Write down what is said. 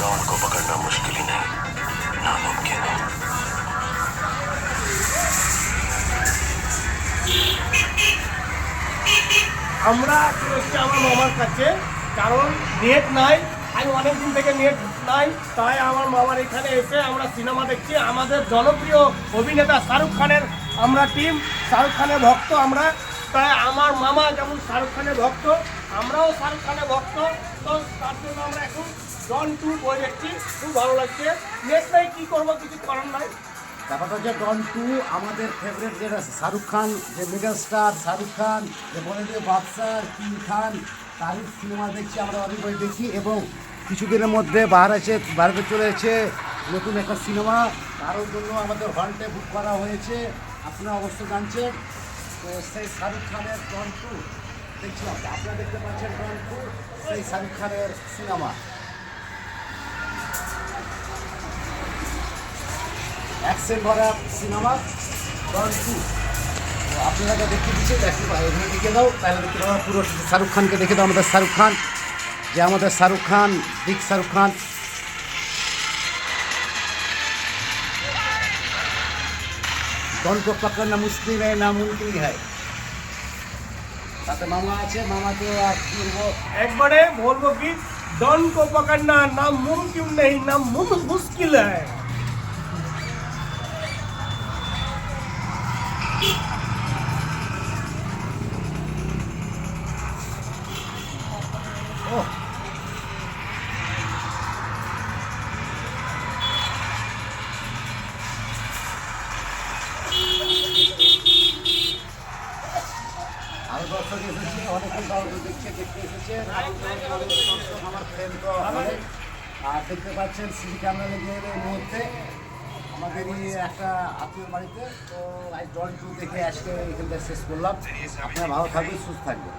Don को पकड़ना मुश्किल ही नहीं, नामुमकिन है। আমরা চলেছি আমার মামার কাছে, কারণ নেট নাই। আমি অনেকদিন থেকে নেট নাই, তাই আমার মামার এখানে এসে আমরা সিনেমা দেখছি। আমাদের জনপ্রিয় অভিনেতা শাহরুখ খানের আমরা টিম, শাহরুখ খানের ভক্ত আমরা। তাই আমার মামা যেমন শাহরুখ খানের ভক্ত, আমরাও শাহরুখ খানের ভক্ত। তো তার জন্য আমরা এখন ডন 2 বই দেখছি, খুব ভালো লাগছে। নেট নাই, কী করবো, কিছু করার নাই। ব্যাপারটা হচ্ছে ডন 2 আমাদের ফেভারিট যেটা শাহরুখ খান, যে মেগা স্টার শাহরুখ খান, যে বলে যে বাদশাহ কিং খান, তারই সিনেমা দেখছি আমরা, অনেক বই দেখি। এবং কিছুদিনের মধ্যে বাইরে চলে এসেছে নতুন একটা সিনেমা, তারও জন্য আমাদের হলটে বুক করা হয়েছে, আপনারা অবশ্যই জানছেন। তো সেই শাহরুখ খানের ডন 2 দেখছিলাম, আপনারা দেখতে পাচ্ছেন ডন 2, সেই শাহরুখ খানের সিনেমা, অ্যাকশন ভরা সিনেমা ডন 2। তো আপনারা দেখতে দিচ্ছে, এখানে দেখে দাও, তাহলে দেখতে পাবো পুরো শাহরুখ খানকে দেখে দাও। আমাদের শাহরুখ খান, যে আমাদের শাহরুখ খান, বিগ শাহরুখ খান। ডন को पकड़ना मुश्किल है, नामुमकिन है। তাতে মামা আছে, মামাকে আর কি বলবো, একবারে বলবো কি, ডন को पकड़ना नामुमकिन नहीं, मुश्किल है। ও আরো দর্শক এসেছে, অনেকে দেখতে এসেছে, আমার ফ্রেন্ড তো অনেক। আর দেখতে পাচ্ছেন সিসি ক্যামেরা লেগে এলো এই মুহূর্তে আমাদেরই একটা আত্মীয় বাড়িতে। তো আজ ডন 2 দেখে আজকে এখানটা শেষ করলাম। আপনারা ভালো থাকবেন, সুস্থ থাকবেন।